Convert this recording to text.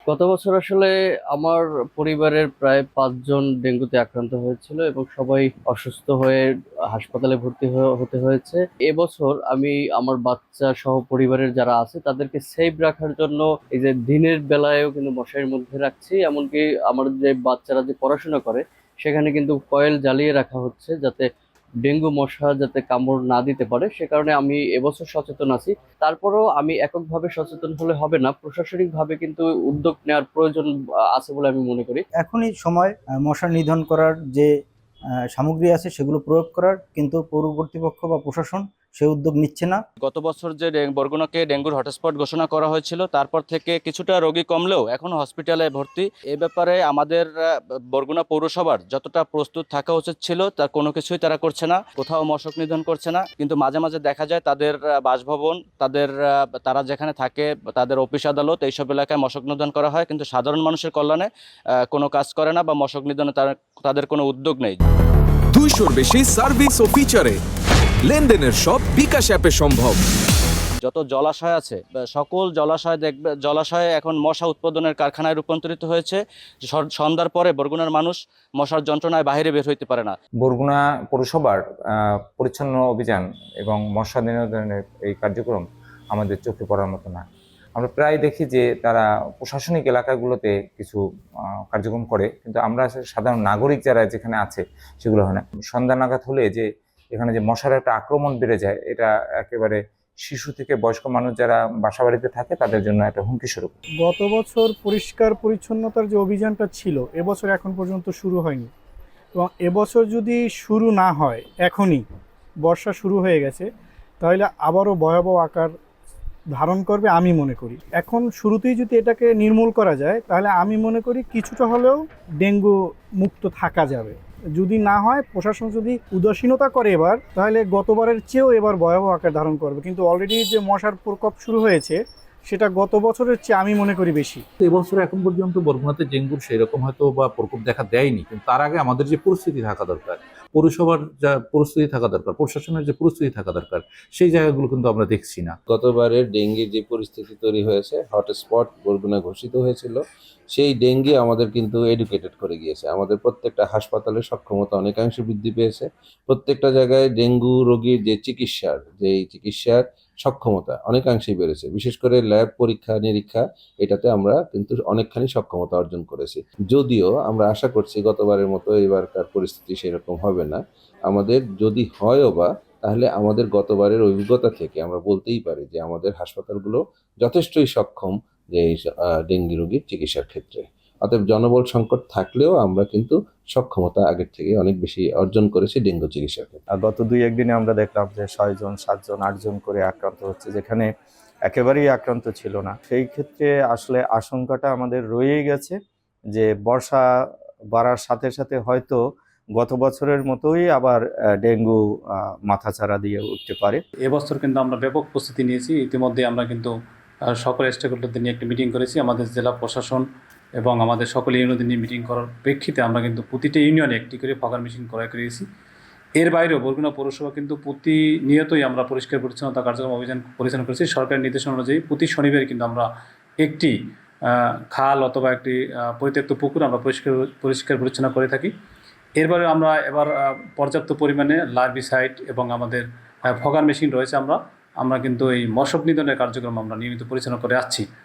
গত বছর আসলে আমার পরিবারের প্রায় 5 জন ডেঙ্গুতে আক্রান্ত হয়েছিল এবং সবাই অসুস্থ হয়ে হাসপাতালে ভর্তি হতে হয়েছে। এবছর আমি আমার বাচ্চা সহ পরিবারের যারা আছে তাদেরকে সেভ রাখার জন্য এই যে দিনের বেলায়ও কিন্তু মশারির মধ্যে রাখছি, এমনকি আমার যে বাচ্চারা যে পড়াশোনা করে সেখানে কিন্তু কয়েল জ্বালিয়ে রাখা হচ্ছে যাতে ডেঙ্গু মশা যাতে কামড় না দিতে পারে। সে কারণে আমি এবছর সচেতন আছি। তারপরেও আমি এককভাবে সচেতন হলে হবে না, প্রশাসনিক ভাবে কিন্তু উদ্যোগ নেওয়ার প্রয়োজন আছে বলে আমি মনে করি। এখনই সময় মশা নিধন করার যে সামগ্রী আছে সেগুলো প্রয়োগ করার, কিন্তু পৌর কর্তৃপক্ষ বা প্রশাসন সে উদ্যোগ নিচ্ছে না। গত বছর যে বরগুনাকে ডেঙ্গুর হটস্পট ঘোষণা করা হয়েছিল, তারপর থেকে কিছুটা রোগী কমলেও এখন হসপিটালে ভর্তি। এ ব্যাপারে আমাদের বরগুনা পৌরসভার যতটা প্রস্তুত থাকা উচিত ছিল তার কোনো কিছুই তারা করছে না, কোথাও মশক নিধন করছে না। কিন্তু মাঝে মাঝে দেখা যায় তাদের বাসভবন, তারা যেখানে থাকে, তাদের অফিস আদালত, এইসব এলাকায় মশক নিধন করা হয়, কিন্তু সাধারণ মানুষের কল্যাণে কোনো কাজ করে না বা মশক নিধনে তাদের কোনো উদ্যোগ নেই। 200-র বেশি সার্ভিস ও ফিচারে লেনদেনের সব বিকাশ অ্যাপে সম্ভব। যত জলাশয় আছে সকল জলাশয়ে এখন মশা উৎপাদনের কারখানায় রূপান্তরিত হয়েছে। সন্ধ্যার পরে বরগুনার মানুষ মশার যন্ত্রণায় বাইরে বের হইতে পারে না। বরগুনা পৌরসভার পরিচ্ছন্ন অভিযান এবং মশা নিধনের এই কার্যক্রম আমাদের চোখে পড়ার মতো না। আমরা প্রায় দেখি যে তারা প্রশাসনিক এলাকাগুলোতে কিছু কার্যক্রম করে, কিন্তু আমরা সাধারণ নাগরিক যারা যেখানে আছে সেগুলো হয় না। সন্ধ্যা নাগাদ হলে যে এখানে যে মশার একটা আক্রমণ বেড়ে যায়, এটা একেবারে শিশু থেকে বয়স্ক মানুষ যারা বাসা বাড়িতে থাকে তাদের জন্য একটা হুমকি স্বরূপ। গত বছর পরিষ্কার পরিচ্ছন্নতার যে অভিযানটা ছিল এবছর এখন পর্যন্ত শুরু হয়নি, এবং এবছর যদি শুরু না হয়, এখনই বর্ষা শুরু হয়ে গেছে, তাহলে আবারও ভয়াবহ আকার ধারণ করবে আমি মনে করি। এখন শুরুতেই যদি এটাকে নির্মূল করা যায় তাহলে আমি মনে করি কিছুটা হলেও ডেঙ্গু মুক্ত থাকা যাবে। যদি না হয়, প্রশাসন যদি উদাসীনতা করে এবার, তাহলে গতবারের চেয়েও এবার ভয়াবহ আকার ধারণ করবে। কিন্তু অলরেডি যে মশার প্রকোপ শুরু হয়েছে সেটা গত বছরের চেয়ে আমি মনে করি বেশি। এবছর এখন পর্যন্ত বরগুনাতে ডেঙ্গুর সেরকম হয়তো বা প্রকোপ দেখা দেয়নি, কিন্তু তার আগে আমাদের যে পরিস্থিতি থাকা দরকার, পৌরসভার যা পরিস্থিতি থাকা দরকার, প্রশাসনের যে পরিস্থিতি থাকা দরকার, সেই জায়গাগুলো কিন্তু আমরা দেখছি না। গতবারের ডেঙ্গির যে পরিস্থিতি তৈরি হয়েছে, হটস্পট বরগুনা ঘোষিত হয়েছিল, সেই ডেঙ্গি আমাদের কিন্তু এডুকেটেড করে গিয়েছে। আমাদের প্রত্যেকটা হাসপাতালের সক্ষমতা অনেকাংশে বৃদ্ধি পেয়েছে। প্রত্যেকটা জায়গায় ডেঙ্গু রোগীর যে চিকিৎসার সক্ষমতা অনেকাংশেই বেড়েছে। বিশেষ করে ল্যাব পরীক্ষা নিরীক্ষা, এটাতে আমরা কিন্তু অনেকখানি সক্ষমতা অর্জন করেছি। যদিও আমরা আশা করছি গতবারের মতো এবারকার পরিস্থিতি সেরকম হবে না। আমাদের যদি হয়ও বা, তাহলে আমাদের গতবারের অভিজ্ঞতা থেকে আমরা বলতেই পারি যে আমাদের হাসপাতালগুলো যথেষ্টই সক্ষম যে এই ডেঙ্গি রোগীর চিকিৎসার ক্ষেত্রে। অতএব জনবল সংকট থাকলেও আমরা কিন্তু সক্ষমতা আগের থেকে অনেক বেশি অর্জন করেছি ডেঙ্গু চিকিৎসার ক্ষেত্রে। গত 2-1 দিনে আমরা দেখলাম যে 6 জন 7 জন 8 জন করে আক্রান্ত হচ্ছে, যেখানে একেবারেই আক্রান্ত ছিল না। সেই ক্ষেত্রে আসলে আশঙ্কাটা আমাদের রয়েই গেছে যে বর্ষা বাড়ার সাথে সাথে হয়তো গত বছরের মতোই আবার ডেঙ্গু মাথাচাড়া দিয়ে উঠতে পারে। এবছর কিন্তু আমরা ব্যাপক প্রস্তুতি নিয়েছি। ইতিমধ্যে আমরা কিন্তু সকল স্টেকহোল্ডারদের নিয়ে একটি মিটিং করেছি। আমাদের জেলা প্রশাসন এবং আমাদের সকল ইউনিয়নদের নিয়ে মিটিং করার প্রেক্ষিতে আমরা কিন্তু প্রতিটা ইউনিয়নে একটি করে ফগার মেশিন ক্রয় করেছি। এর বাইরেও বরগুনা পৌরসভা কিন্তু প্রতিনিয়তই আমরা পরিষ্কার পরিচ্ছন্নতা কার্যক্রম অভিযান পরিচালনা করেছি। সরকারের নির্দেশনা অনুযায়ী প্রতি শনিবার কিন্তু আমরা একটি খাল অথবা একটি পরিত্যক্ত পুকুর আমরা পরিষ্কার পরিচ্ছন্ন করে থাকি। এরপরে আমরা এবার পর্যাপ্ত পরিমাণে লার্ভিসাইড এবং আমাদের ফগার মেশিন রয়েছে। আমরা কিন্তু এই মশক নিধনের কার্যক্রম আমরা নিয়মিত পরিচালনা করে আসছি।